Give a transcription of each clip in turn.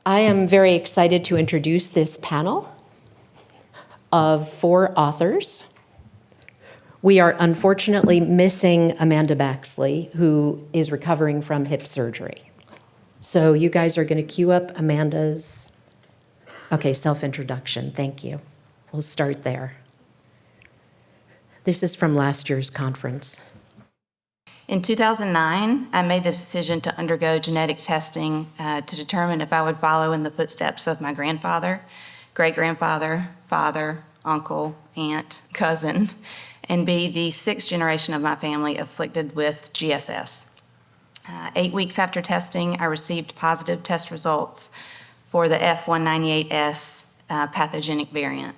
I am very excited to introduce this panel of 4 authors. We are unfortunately missing Amanda Baxley, who is recovering from hip surgery. So you guys are going to cue up Amanda's, self-introduction. Thank you. We'll start there. This is from last year's conference. In 2009, I made the decision to undergo genetic testing to determine if I would follow in the footsteps of my grandfather, great-grandfather, father, uncle, aunt, cousin, and be the 6th generation of my family afflicted with GSS. 8 weeks after testing, I received positive test results for the F198S pathogenic variant.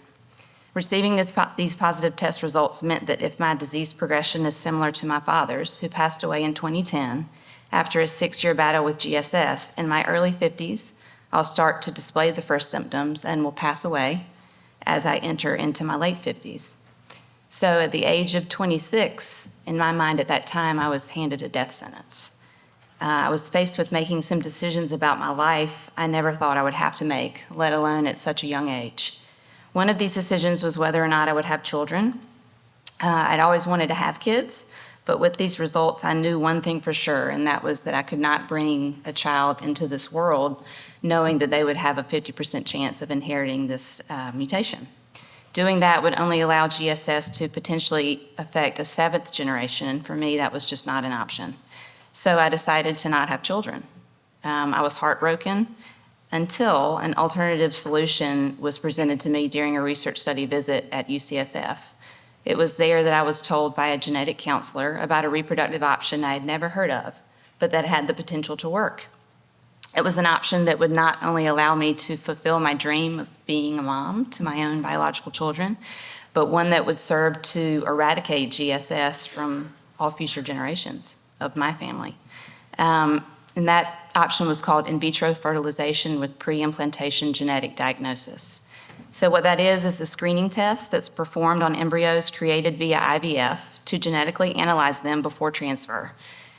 Receiving these positive test results meant that if my disease progression is similar to my father's, who passed away in 2010 after a 6-year battle with GSS, in my early 50s, I'll start to display the first symptoms and will pass away as I enter into my late 50s. So at the age of 26, in my mind at that time, I was handed a death sentence. I was faced with making some decisions about my life I never thought I would have to make, let alone at such a young age. One of these decisions was whether or not I would have children. I'd always wanted to have kids, but with these results, I knew one thing for sure, and that was that I could not bring a child into this world knowing that they would have a 50% chance of inheriting this mutation. Doing that would only allow GSS to potentially affect a 7th generation, and for me, that was just not an option. So I decided to not have children. I was heartbroken until an alternative solution was presented to me during a research study visit at UCSF. It was there that I was told by a genetic counselor about a reproductive option I had never heard of, but that had the potential to work. It was an option that would not only allow me to fulfill my dream of being a mom to my own biological children, but one that would serve to eradicate GSS from all future generations of my family. And that option was called in vitro fertilization with pre-implantation genetic diagnosis. So what that is a screening test that's performed on embryos created via IVF to genetically analyze them before transfer.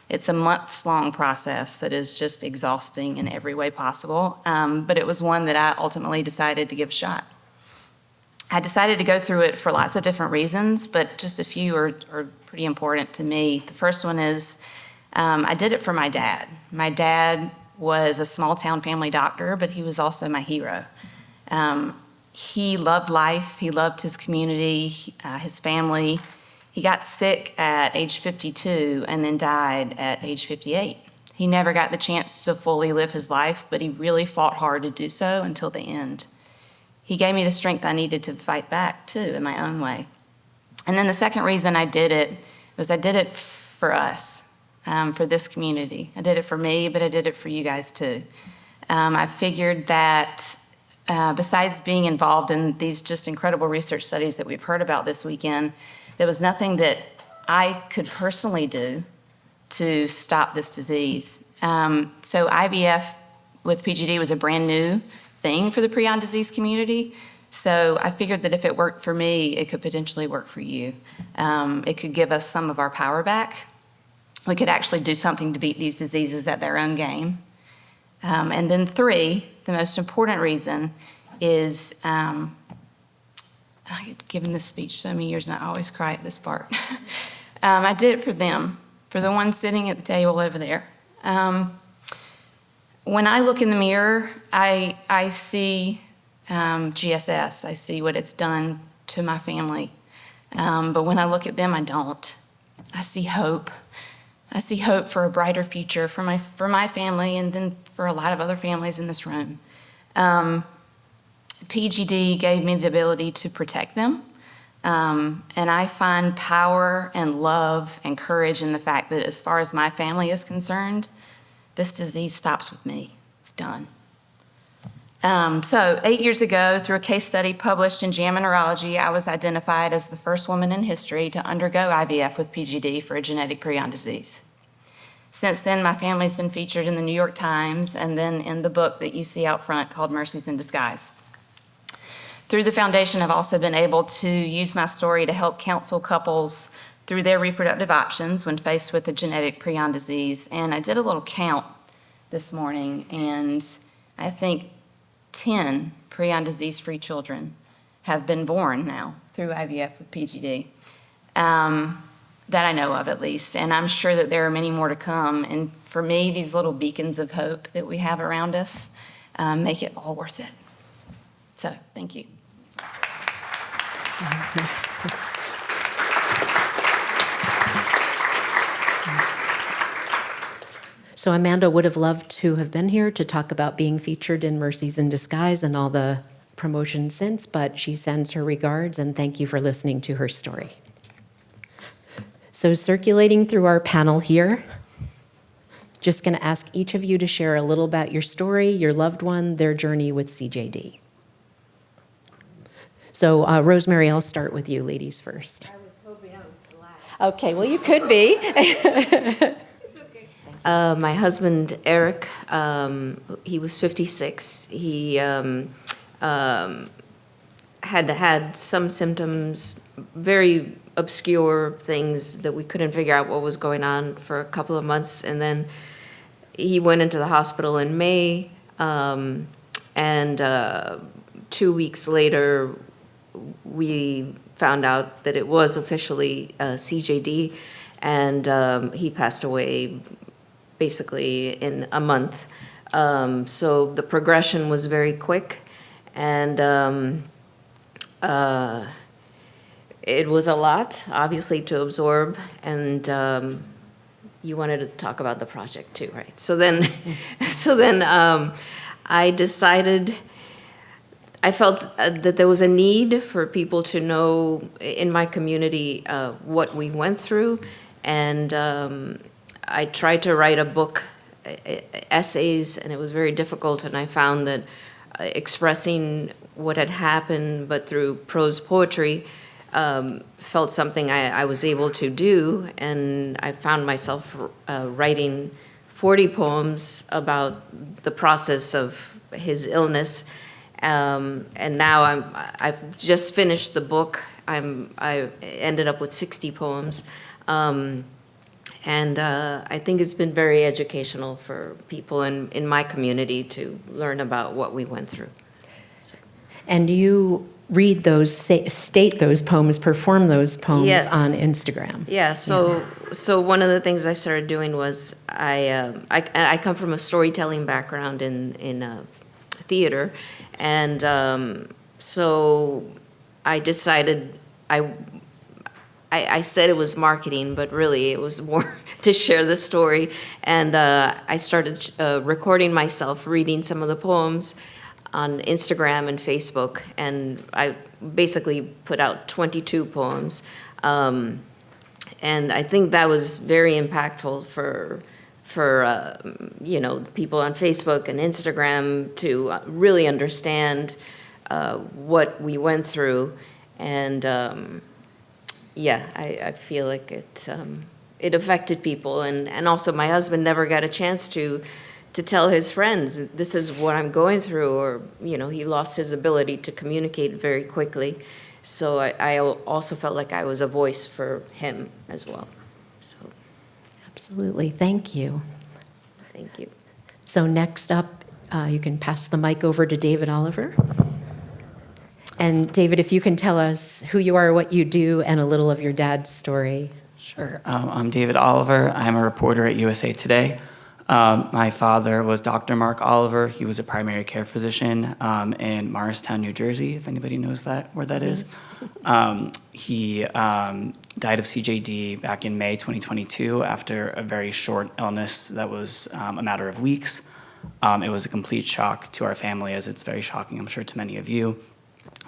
It's a months-long process that is just exhausting in every way possible, but it was one that I ultimately decided to give a shot. I decided to go through it for lots of different reasons, but just a few are pretty important to me. The first one is I did it for my dad. My dad was a small-town family doctor, but he was also my hero. He loved life. He loved his community, his family. He got sick at age 52 and then died at age 58. He never got the chance to fully live his life, but he really fought hard to do so until the end. He gave me the strength I needed to fight back, too, in my own way. And then the second reason I did it was I did it for us. For this community. I did it for me, but I did it for you guys too. I figured that besides being involved in these just incredible research studies that we've heard about this weekend, there was nothing that I could personally do to stop this disease. So IVF with PGD was a brand new thing for the prion disease community. So I figured that if it worked for me, it could potentially work for you. It could give us some of our power back. We could actually do something to beat these diseases at their own game. And then 3, the most important reason is, I've given this speech so many years and I always cry at this part. I did it for them, for the one sitting at the table over there. When I look in the mirror, I see GSS. I see what it's done to my family. But when I look at them, I don't. I see hope. I see hope for a brighter future for my family and then for a lot of other families in this room. PGD gave me the ability to protect them, and I find power and love and courage in the fact that as far as my family is concerned, this disease stops with me. It's done. So 8 years ago, through a case study published in JAMA Neurology, I was identified as the first woman in history to undergo IVF with PGD for a genetic prion disease. Since then, my family's been featured in the New York Times and then in the book that you see out front called Mercies in Disguise. Through the foundation, I've also been able to use my story to help counsel couples through their reproductive options when faced with a genetic prion disease. And I did a little count this morning, and I think 10 prion disease-free children have been born now through IVF with PGD, that I know of at least, and I'm sure that there are many more to come. And for me, these little beacons of hope that we have around us make it all worth it. So, thank you. So Amanda would have loved to have been here to talk about being featured in Mercies in Disguise and all the promotion since, but she sends her regards and thank you for listening to her story. So circulating through our panel here, just going to ask each of you to share a little about your story, your loved one, their journey with CJD. So Rosemary, I'll start with you ladies first. I was hoping I was last. Okay, well you could be. It's okay. My husband, Eric, he was 56. He had had some symptoms, very obscure things that we couldn't figure out what was going on for a couple of months. And then he went into the hospital in May, and 2 weeks later, we found out that it was officially CJD, and he passed away basically in a month. So the progression was very quick, and it was a lot, obviously, to absorb, and you wanted to talk about the project too, right? So then, I decided, I felt that there was a need for people to know in my community what we went through, and I tried to write a book, essays, and it was very difficult, and I found that expressing what had happened, but through prose poetry, felt something I was able to do, and I found myself writing 40 poems about the process of his illness, and now I've just finished the book. I ended up with 60 poems, and I think it's been very educational for people in my community to learn about what we went through. And you read those, state those poems, perform those poems Yes. on Instagram. Yeah, so one of the things I started doing was I come from a storytelling background in theater, and so I decided I said it was marketing, but really it was more to share the story, and I started recording myself reading some of the poems on Instagram and Facebook, and I basically put out 22 poems. And I think that was very impactful for people on Facebook and Instagram to really understand what we went through. And I feel like it affected people. And also my husband never got a chance to tell his friends, this is what I'm going through, or, he lost his ability to communicate very quickly. So I also felt like I was a voice for him as well. So Absolutely, thank you. thank you. So next up, you can pass the mic over to David Oliver. And David, if you can tell us who you are, what you do, and a little of your dad's story. Sure. I'm David Oliver. I'm a reporter at USA Today. My father was Dr. Mark Oliver. He was a primary care physician in Morristown, New Jersey, if anybody knows where that is. He died of CJD back in May 2022 after a very short illness that was a matter of weeks. It was a complete shock to our family, as it's very shocking, I'm sure, to many of you.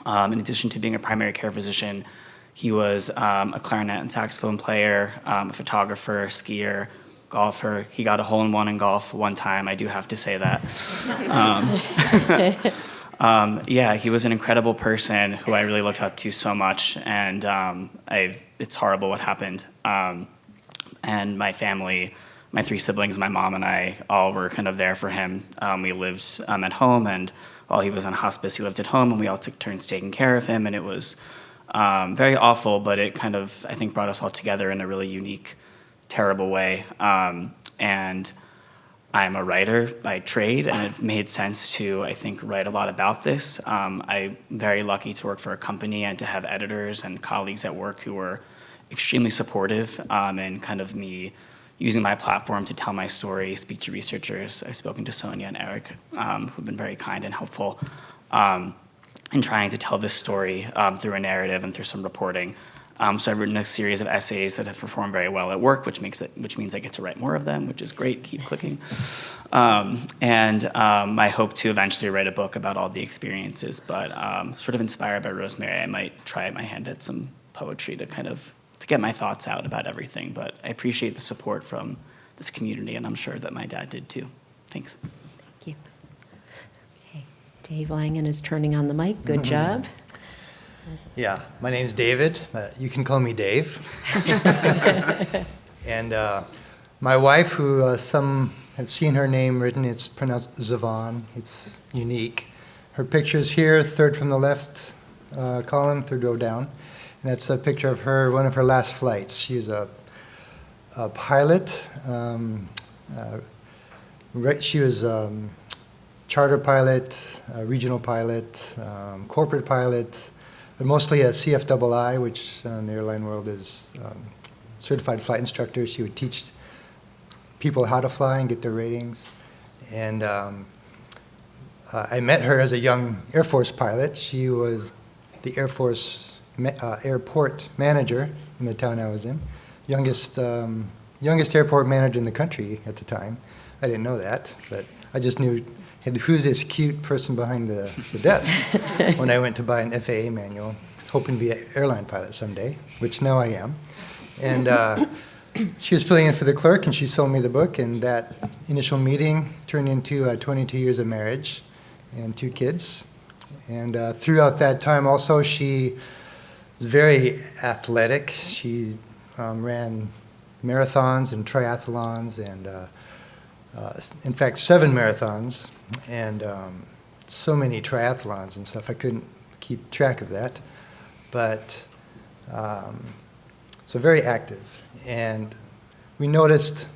In addition to being a primary care physician, he was a clarinet and saxophone player, a photographer, skier, golfer. He got a hole-in-one in golf one time, I do have to say that. He was an incredible person who I really looked up to so much, and it's horrible what happened. And my family, my 3 siblings, my mom and I, all were kind of there for him. We lived at home, and while he was on hospice, he lived at home, and we all took turns taking care of him, and it was very awful, but it kind of, I think, brought us all together in a really unique, terrible way. And I'm a writer by trade, and it made sense to, I think, write a lot about this. I'm very lucky to work for a company and to have editors and colleagues at work who were extremely supportive, and kind of me using my platform to tell my story, speak to researchers. I've spoken to Sonia and Eric, who've been very kind and helpful in trying to tell this story through a narrative and through some reporting. So I've written a series of essays that have performed very well at work, which means I get to write more of them, which is great. Keep clicking. I hope to eventually write a book about all the experiences, but sort of inspired by Rosemary, I might try my hand at some poetry to get my thoughts out about everything. But I appreciate the support from this community, and I'm sure that my dad did too. Thanks. Thank you. Okay. Dave Langan is turning on the mic. Good job. Yeah, my name's David. You can call me Dave. And my wife, who some have seen her name written, it's pronounced Zavon. It's unique. Her picture's here, third from the left column, third row down. And that's a picture of her, one of her last flights. She's a pilot. She was charter pilot, regional pilot, corporate pilot, but mostly a CFII, which in the airline world is certified flight instructor. She would teach people how to fly and get their ratings. And I met her as a young Air Force pilot. She was the Air Force airport manager in the town I was in. Youngest airport manager in the country at the time. I didn't know that, but I just knew, hey, who's this cute person behind the desk when I went to buy an FAA manual, hoping to be an airline pilot someday, which now I am. And she was filling in for the clerk, and she sold me the book, and that initial meeting turned into 22 years of marriage and 2 kids. And throughout that time also, she was very athletic. She ran marathons and triathlons, and in fact 7 marathons and so many triathlons and stuff. I couldn't keep track of that, but so very active. And we noticed,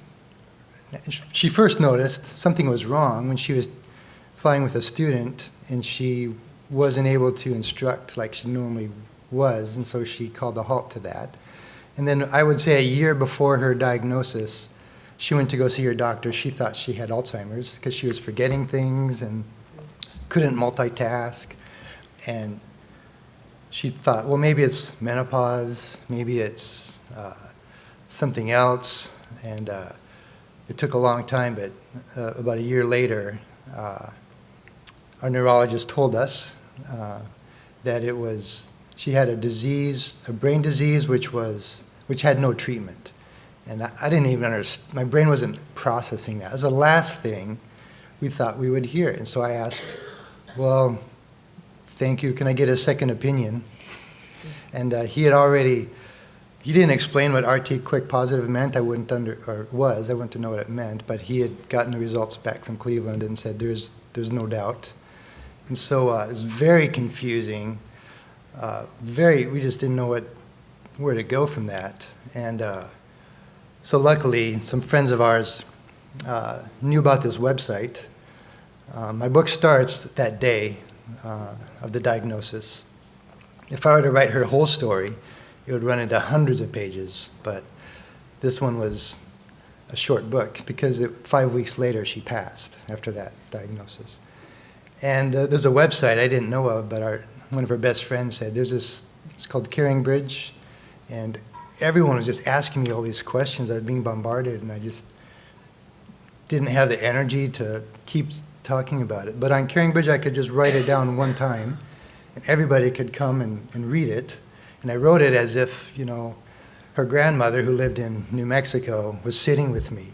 she first noticed something was wrong when she was flying with a student and she wasn't able to instruct like she normally was, and so she called a halt to that. And then I would say a year before her diagnosis, she went to go see her doctor. She thought she had Alzheimer's because she was forgetting things and couldn't multitask. And she thought, well, maybe it's menopause, maybe it's something else. And it took a long time, but about a year later, our neurologist told us that it was, she had a disease, a brain disease, which had no treatment. And I didn't even understand, my brain wasn't processing that. It was the last thing we thought we would hear. And so I asked, well, thank you, can I get a second opinion? And he didn't explain what RT quick positive meant. I wouldn't know what it meant, but he had gotten the results back from Cleveland and said there's no doubt. And so it's very confusing. We just didn't know where to go from that. And so luckily, some friends of ours knew about this website. My book starts that day of the diagnosis. If I were to write her whole story, it would run into hundreds of pages, but this one was a short book because 5 weeks later she passed after that diagnosis. And there's a website I didn't know of, but one of her best friends said, it's called Caring Bridge, and everyone was just asking me all these questions. I was being bombarded, and I just didn't have the energy to keep talking about it. But on Caring Bridge, I could just write it down one time, and everybody could come and read it. And I wrote it as if, her grandmother, who lived in New Mexico, was sitting with me.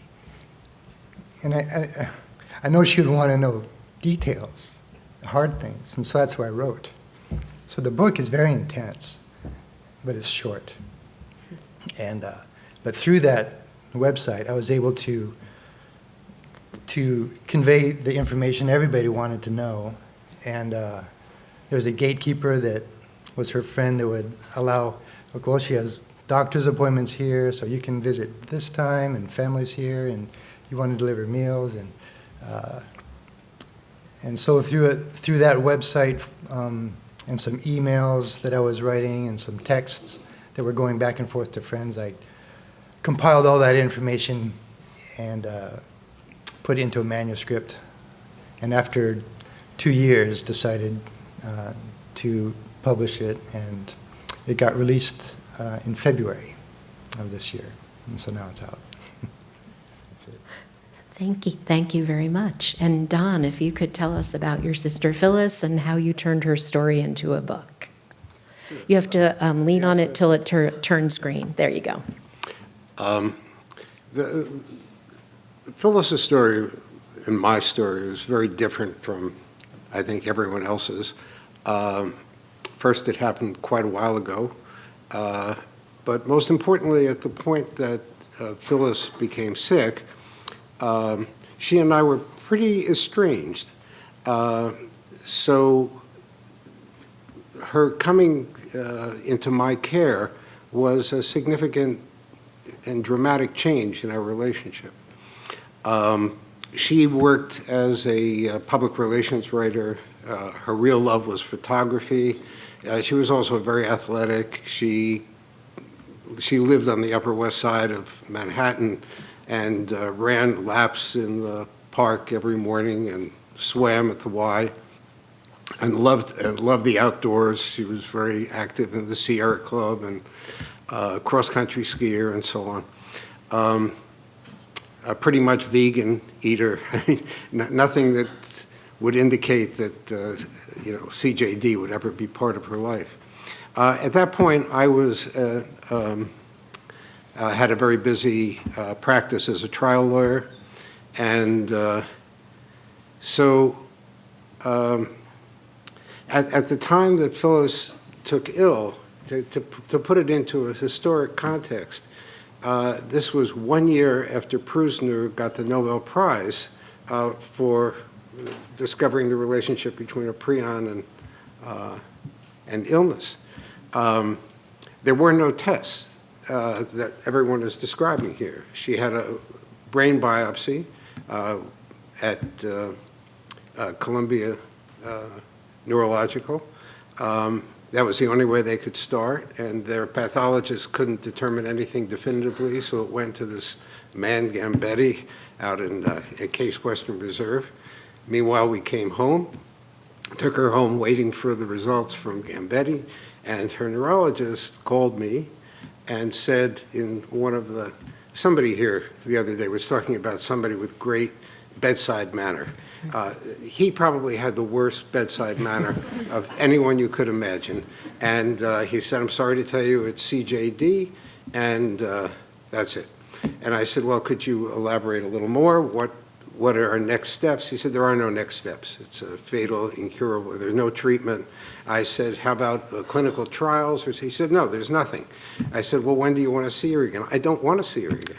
And I know she would want to know details, hard things, and so that's what I wrote. So the book is very intense, but it's short. And but through that website, I was able to convey the information everybody wanted to know. And there was a gatekeeper that was her friend that would allow, well, she has doctor's appointments here, so you can visit this time, and families here, and he wanted to deliver meals, and so through that website and some emails that I was writing and some texts that were going back and forth to friends, I compiled all that information and put it into a manuscript. And after 2 years, decided to publish it, and it got released in February of this year, and so now it's out. That's it. Thank you very much. And Don, if you could tell us about your sister Phyllis and how you turned her story into a book. You have to lean on it till it turns green. There you go. Phyllis's story and my story is very different from, I think, everyone else's. First, it happened quite a while ago, but most importantly, at the point that Phyllis became sick, she and I were pretty estranged. So her coming into my care was a significant and dramatic change in our relationship. She worked as a public relations writer. Her real love was photography. She was also very athletic. She lived on the Upper West Side of Manhattan and ran laps in the park every morning and swam at the Y, and loved the outdoors. She was very active in the Sierra Club and cross-country skier and so on. A pretty much vegan eater. I mean, nothing that would indicate that CJD would ever be part of her life. At that point, I was had a very busy practice as a trial lawyer, and so at the time that Phyllis took ill, to put it into a historic context, this was 1 year after Prusner got the Nobel Prize for discovering the relationship between a prion and illness. There were no tests that everyone is describing here. She had a brain biopsy at Columbia Neurological. That was the only way they could start, and their pathologist couldn't determine anything definitively, so it went to this man, Gambetti, out in Case Western Reserve. Meanwhile, we came home, took her home waiting for the results from Gambetti, and her neurologist called me and said in one of the, somebody here the other day was talking about somebody with great bedside manner. He probably had the worst bedside manner of anyone you could imagine. And he said, "I'm sorry to tell you it's CJD, and that's it." And I said, "Well, could you elaborate a little more? What are our next steps?" He said, "There are no next steps. It's a fatal, incurable, there's no treatment." I said, "How about clinical trials?" He said, "No, there's nothing." I said, "Well, when do you want to see her again?" "I don't want to see her again."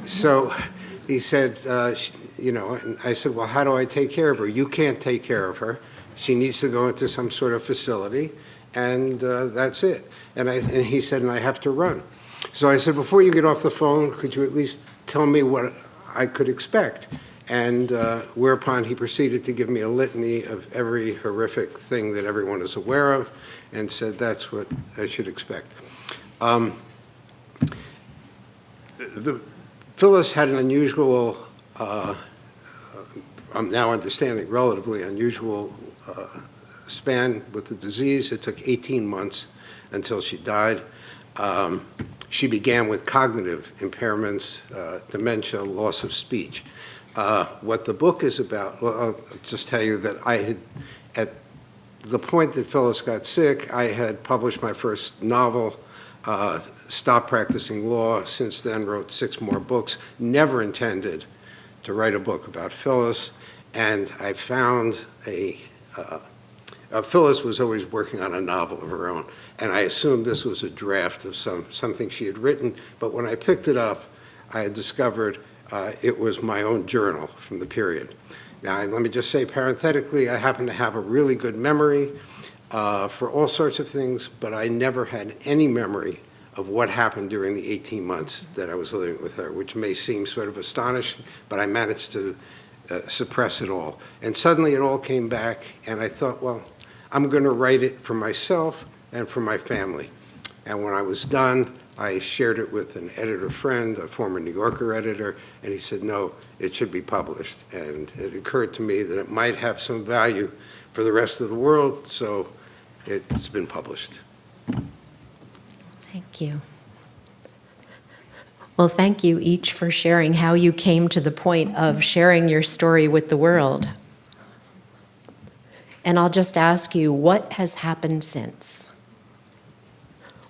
So he said, and I said, "Well, how do I take care of her?" "You can't take care of her. She needs to go into some sort of facility, and that's it." And he said, "And I have to run." So I said, "Before you get off the phone, could you at least tell me what I could expect?" And whereupon he proceeded to give me a litany of every horrific thing that everyone is aware of, and said that's what I should expect. Phyllis had an unusual, I'm now understanding, relatively unusual span with the disease. It took 18 months until she died. She began with cognitive impairments, dementia, loss of speech. What the book is about, well, I'll just tell you that I had, at the point that Phyllis got sick, I had published my first novel, stopped practicing law. Since then, wrote 6 more books. Never intended to write a book about Phyllis, and I found Phyllis was always working on a novel of her own, and I assumed this was a draft of something she had written, but when I picked it up, I had discovered it was my own journal from the period. Now, let me just say parenthetically, I happen to have a really good memory for all sorts of things, but I never had any memory of what happened during the 18 months that I was living with her, which may seem sort of astonishing, but I managed to suppress it all. And suddenly it all came back, and I thought, well, I'm going to write it for myself and for my family. And when I was done, I shared it with an editor friend, a former New Yorker editor, and he said, no, it should be published. And it occurred to me that it might have some value for the rest of the world, so it's been published. Thank you. Well, thank you each for sharing how you came to the point of sharing your story with the world. And I'll just ask you, what has happened since?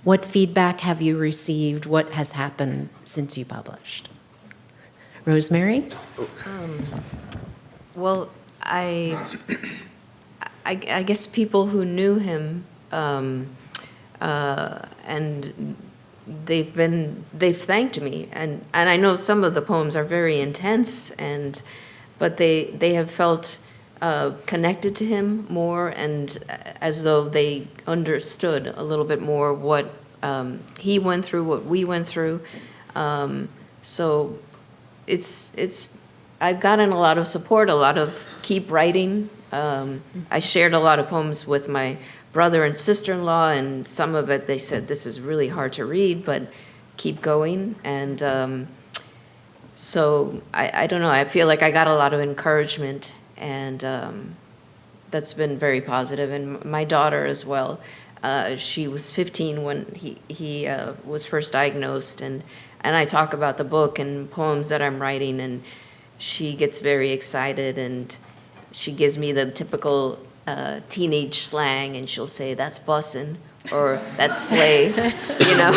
What feedback have you received? What has happened since you published? Rosemary? Well, I guess people who knew him, and they've thanked me, and I know some of the poems are very intense, but they have felt connected to him more, and as though they understood a little bit more what he went through, what we went through. So I've gotten a lot of support, a lot of keep writing. I shared a lot of poems with my brother and sister-in-law, and some of it they said, this is really hard to read, but keep going. And so I don't know, I feel like I got a lot of encouragement, and that's been very positive. And my daughter as well, she was 15 when he was first diagnosed, and I talk about the book and poems that I'm writing, and she gets very excited, and she gives me the typical teenage slang, and she'll say, that's bussin', or that's slay, you know.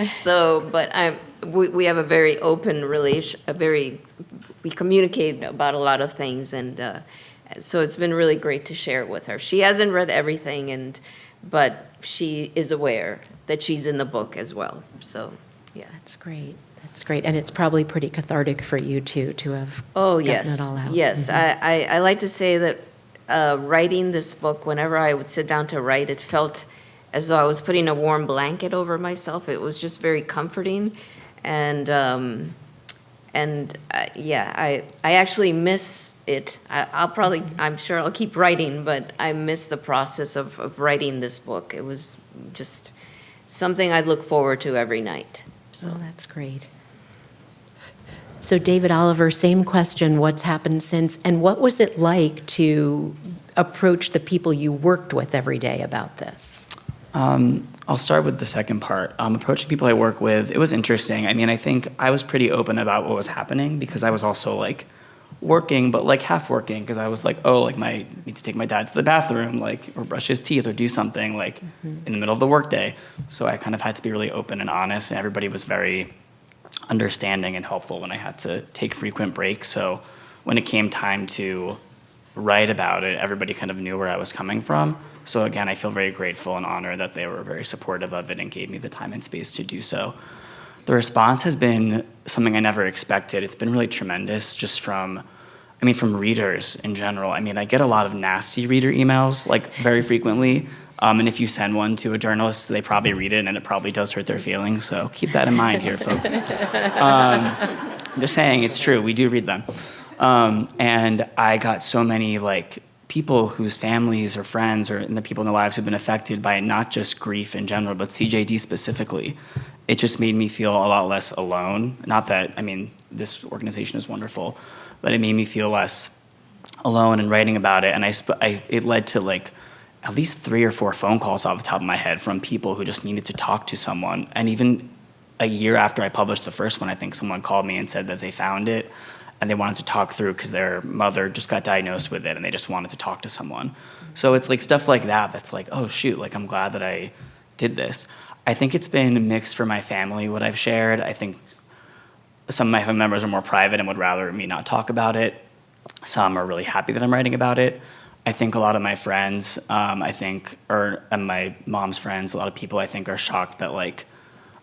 So, but we have a very open relation, we communicate about a lot of things, and so it's been really great to share it with her. She hasn't read everything, but she is aware that she's in the book as well, so, yeah. That's great. That's great. And it's probably pretty cathartic for you, too, to have Oh, gotten yes. it all out. Yes. Mhm. I like to say that writing this book, whenever I would sit down to write, it felt as though I was putting a warm blanket over myself. It was just very comforting. And yeah, I actually miss it. I'm sure I'll keep writing, but I miss the process of writing this book. It was just something I'd look forward to every night. So Oh, that's great. So David Oliver, same question, what's happened since, and what was it like to approach the people you worked with every day about this? I'll start with the second part. Approaching people I work with, it was interesting. I mean, I think I was pretty open about what was happening because I was also like working, but like half working, because I was like, oh, like I need to take my dad to the bathroom, like, or brush his teeth or do something like in the middle of the workday. So I kind of had to be really open and honest, and everybody was very understanding and helpful when I had to take frequent breaks. So when it came time to write about it, everybody kind of knew where I was coming from. So again, I feel very grateful and honored that they were very supportive of it and gave me the time and space to do so. The response has been something I never expected. It's been really tremendous just from readers in general. I mean, I get a lot of nasty reader emails, like very frequently. And if you send one to a journalist, they probably read it, and it probably does hurt their feelings. So keep that in mind here, folks. I'm just saying, it's true. We do read them. And I got so many like people whose families or friends or the people in their lives who've been affected by not just grief in general, but CJD specifically. It just made me feel a lot less alone. Not that, I mean, this organization is wonderful, but it made me feel less alone in writing about it. And it led to like at least 3 or 4 phone calls off the top of my head from people who just needed to talk to someone. And even a year after I published the first one, I think someone called me and said that they found it and they wanted to talk through because their mother just got diagnosed with it and they just wanted to talk to someone. So it's like stuff like that that's like, oh shoot, like I'm glad that I did this. I think it's been mixed for my family, what I've shared. I think some of my family members are more private and would rather me not talk about it. Some are really happy that I'm writing about it. I think a lot of my friends, and my mom's friends, a lot of people I think are shocked that like,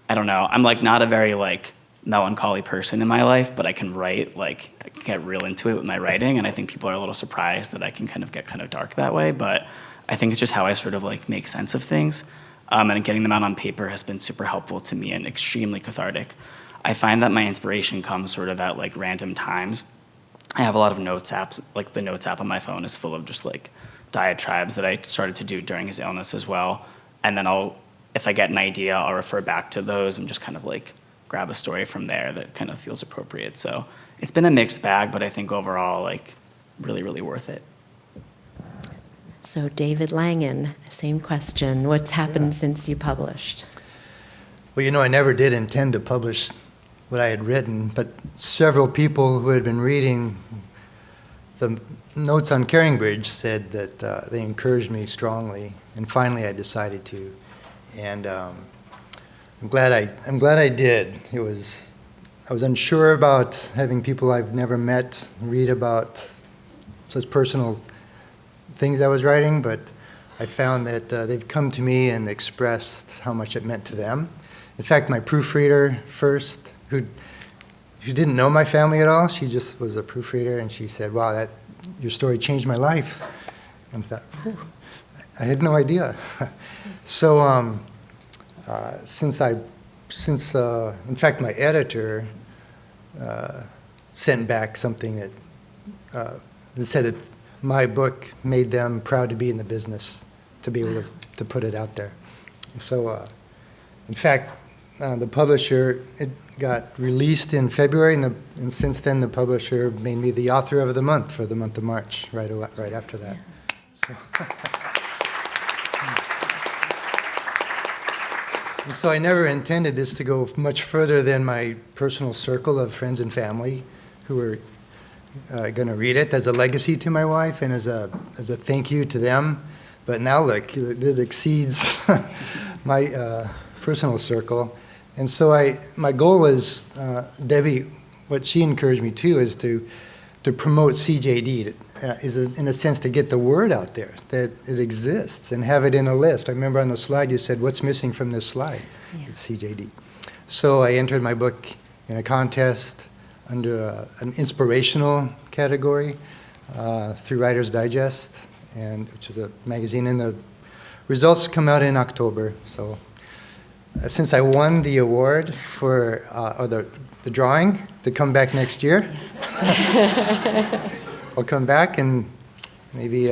I don't know, I'm like not a very like melancholy person in my life, but I can write, like I can get real into it with my writing, and I think people are a little surprised that I can kind of get kind of dark that way, but I think it's just how I sort of like make sense of things. and getting them out on paper has been super helpful to me and extremely cathartic. I find that my inspiration comes sort of at like random times. I have a lot of notes apps, like the notes app on my phone is full of just like diatribes that I started to do during his illness as well. And then if I get an idea, I'll refer back to those and just kind of like grab a story from there that kind of feels appropriate. So it's been a mixed bag, but I think overall, like, really, really worth it. So David Langan, same question. What's happened since you published? Well, I never did intend to publish what I had written, but several people who had been reading the notes on Caringbridge said that they encouraged me strongly, and finally I decided to. And I'm glad I did. I was unsure about having people I've never met read about such personal things I was writing, but I found that they've come to me and expressed how much it meant to them. In fact, my proofreader first, who didn't know my family at all, she just was a proofreader, and she said, "Wow, your story changed my life." And I thought, I had no idea. So in fact, my editor sent back something that said that my book made them proud to be in the business, to be able to put it out there. So, in fact, the publisher, it got released in February, and since then the publisher made me the author of the month for the month of March, right after that. So. And so I never intended this to go much further than my personal circle of friends and family who were going to read it as a legacy to my wife and as a thank you to them. But now look, it exceeds my personal circle. And so my goal is, Debbie, what she encouraged me to is to promote CJD, is in a sense to get the word out there, that it exists and have it in a list. I remember on the slide you said, what's missing from this slide? Yeah. It's CJD. So I entered my book in a contest under an inspirational category through Writer's Digest, which is a magazine, and the results come out in October. So since I won the award for or the drawing to come back next year, I'll come back and maybe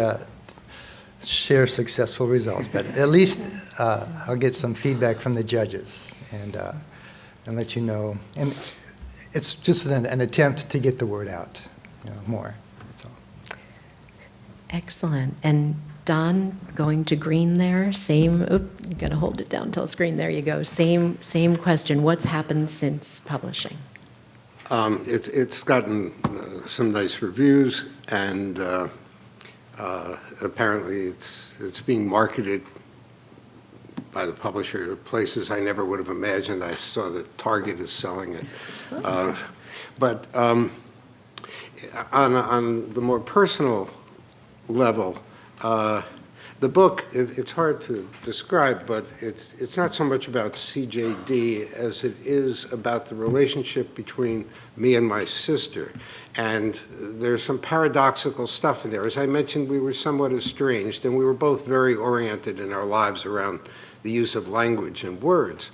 share successful results. But at least I'll get some feedback from the judges and let you know. And it's just an attempt to get the word out, more. That's all. Excellent. And Don, going to green there, same, you gotta hold it down till it's green, there you go. Same question, what's happened since publishing? It's gotten some nice reviews, and apparently it's being marketed by the publisher to places I never would have imagined. I saw that Target is selling it. But on the more personal level, the book, it's hard to describe, but it's not so much about CJD as it is about the relationship between me and my sister. And there's some paradoxical stuff in there. As I mentioned, we were somewhat estranged, and we were both very oriented in our lives around the use of language and words.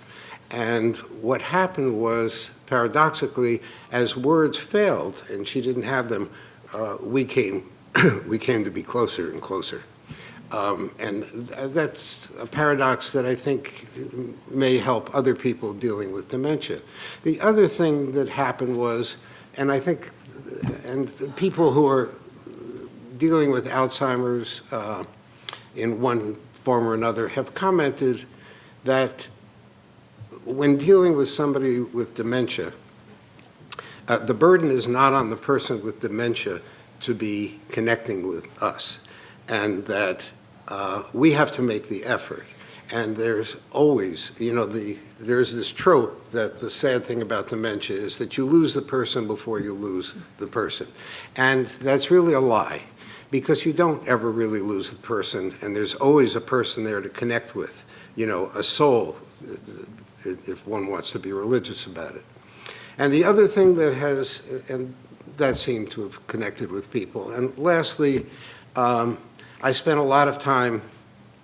And what happened was, paradoxically, as words failed and she didn't have them, we came to be closer and closer. And that's a paradox that I think may help other people dealing with dementia. The other thing that happened was, and I think, and people who are dealing with Alzheimer's in one form or another have commented that when dealing with somebody with dementia, the burden is not on the person with dementia to be connecting with us, and that we have to make the effort. And there's always, there's this trope that the sad thing about dementia is that you lose the person before you lose the person. And that's really a lie, because you don't ever really lose the person, and there's always a person there to connect with, a soul, if one wants to be religious about it. And the other thing that has, and that seemed to have connected with people. And lastly, I spent a lot of time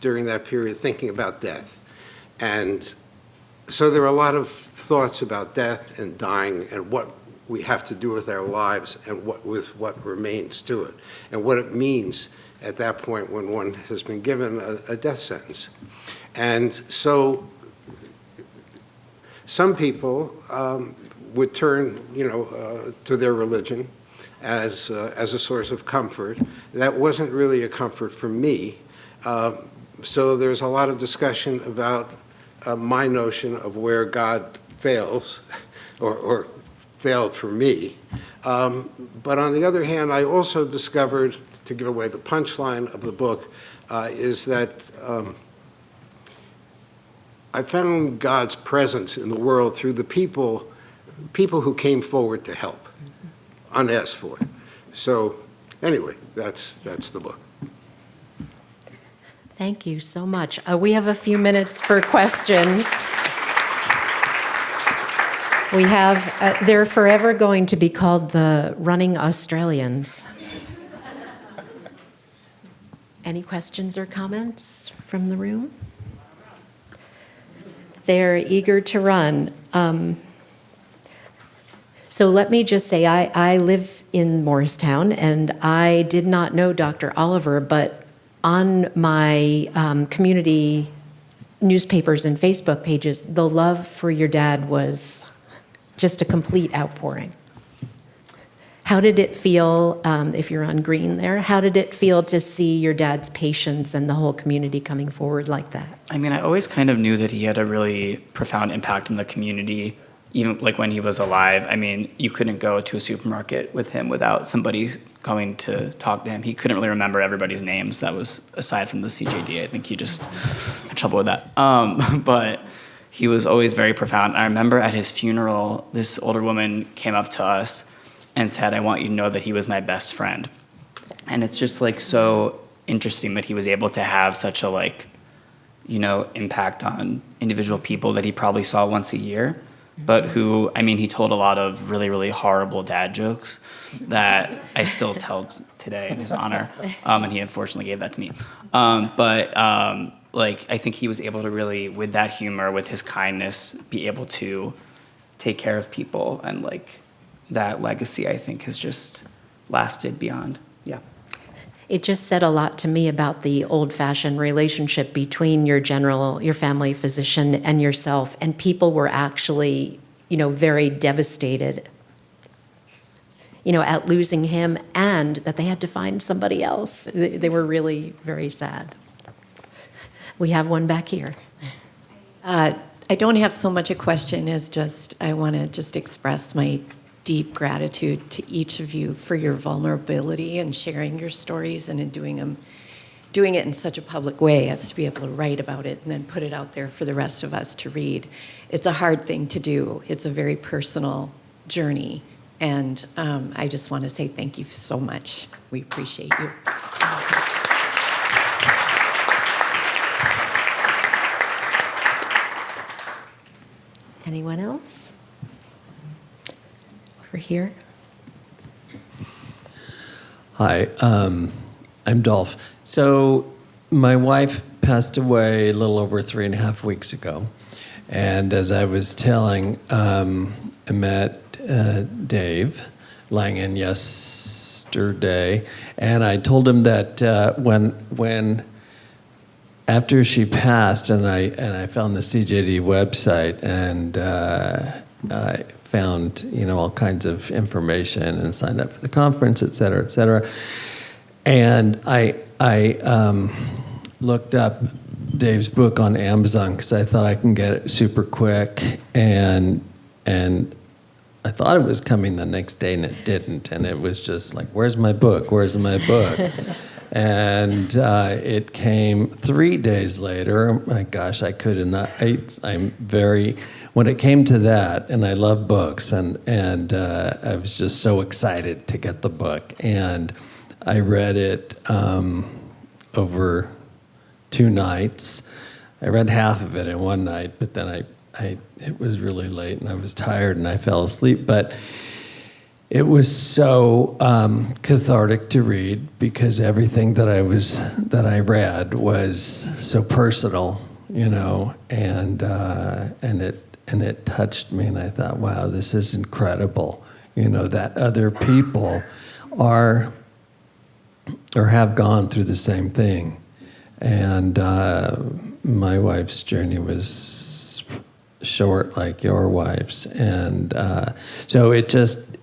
during that period thinking about death. And so there are a lot of thoughts about death and dying and what we have to do with our lives and with what remains to it, and what it means at that point when one has been given a death sentence. And so some people would turn, to their religion as a source of comfort. That wasn't really a comfort for me. So there's a lot of discussion about my notion of where God fails, or failed for me. But on the other hand, I also discovered, to give away the punchline of the book, is that I found God's presence in the world through the people who came forward to help, unasked for. So anyway, that's the book. Thank you so much. We have a few minutes for questions. We have, they're forever going to be called the Running Australians. Any questions or comments from the room? They're eager to run. So let me just say, I live in Morristown, and I did not know Dr. Oliver, but on my community newspapers and Facebook pages, the love for your dad was just a complete outpouring. How did it feel, if you're on green there, how did it feel to see your dad's patients and the whole community coming forward like that? I mean, I always kind of knew that he had a really profound impact on the community, even like when he was alive. I mean, you couldn't go to a supermarket with him without somebody going to talk to him. He couldn't really remember everybody's names. That was aside from the CJD. I think he just had trouble with that. But he was always very profound. I remember at his funeral, this older woman came up to us and said, "I want you to know that he was my best friend." And it's just like so interesting that he was able to have such a impact on individual people that he probably saw once a year, but who, I mean, he told a lot of really, really horrible dad jokes that I still tell today in his honor, and he unfortunately gave that to me. I think he was able to really, with that humor, with his kindness, be able to take care of people, and that legacy, I think, has just lasted beyond. Yeah. It just said a lot to me about the old-fashioned relationship between your family physician and yourself, and people were actually, very devastated, at losing him, and that they had to find somebody else. They were really very sad. We have one back here. I don't have so much a question as just, I want to just express my deep gratitude to each of you for your vulnerability and sharing your stories, and in doing it in such a public way as to be able to write about it and then put it out there for the rest of us to read. It's a hard thing to do. It's a very personal journey, and I just want to say thank you so much. We appreciate you. Anyone else? Over here. Hi, I'm Dolph. So my wife passed away a little over 3.5 weeks ago. And as I was telling, I met Dave Langan yesterday, and I told him that when after she passed, and I found the CJD website, and I found all kinds of information and signed up for the conference, et cetera, et cetera. And I looked up Dave's book on Amazon because I thought I can get it super quick, and I thought it was coming the next day, and it didn't. And it was just like, where's my book? Where's my book? And it came 3 days later. Oh my gosh, I could not. When it came to that, and I love books, and I was just so excited to get the book. And I read it over 2 nights. I read half of it in one night, but then it was really late, and I was tired, and I fell asleep. But it was so cathartic to read, because everything that I read was so personal and it touched me, and I thought, wow, this is incredible, that other people are or have gone through the same thing. And my wife's journey was short like your wife's, and so it was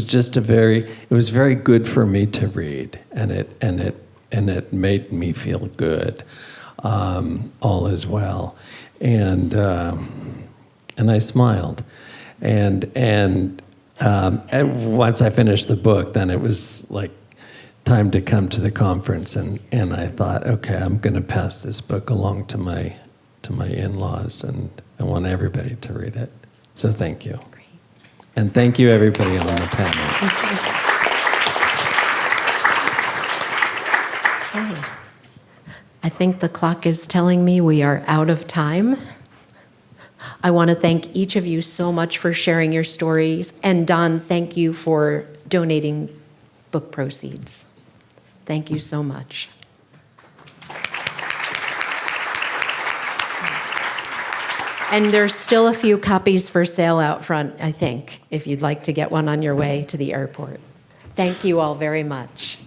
just it was very good for me to read, and it made me feel good, all as well, and I smiled, and once I finished the book, then it was like time to come to the conference, and I thought, okay, I'm going to pass this book along to my in-laws, and I want everybody to read it. So thank you. Great. And thank you, everybody on the panel. Okay. I think the clock is telling me we are out of time. I want to thank each of you so much for sharing your stories. And Don, thank you for donating book proceeds. Thank you so much. And there's still a few copies for sale out front, I think, if you'd like to get one on your way to the airport. Thank you all very much.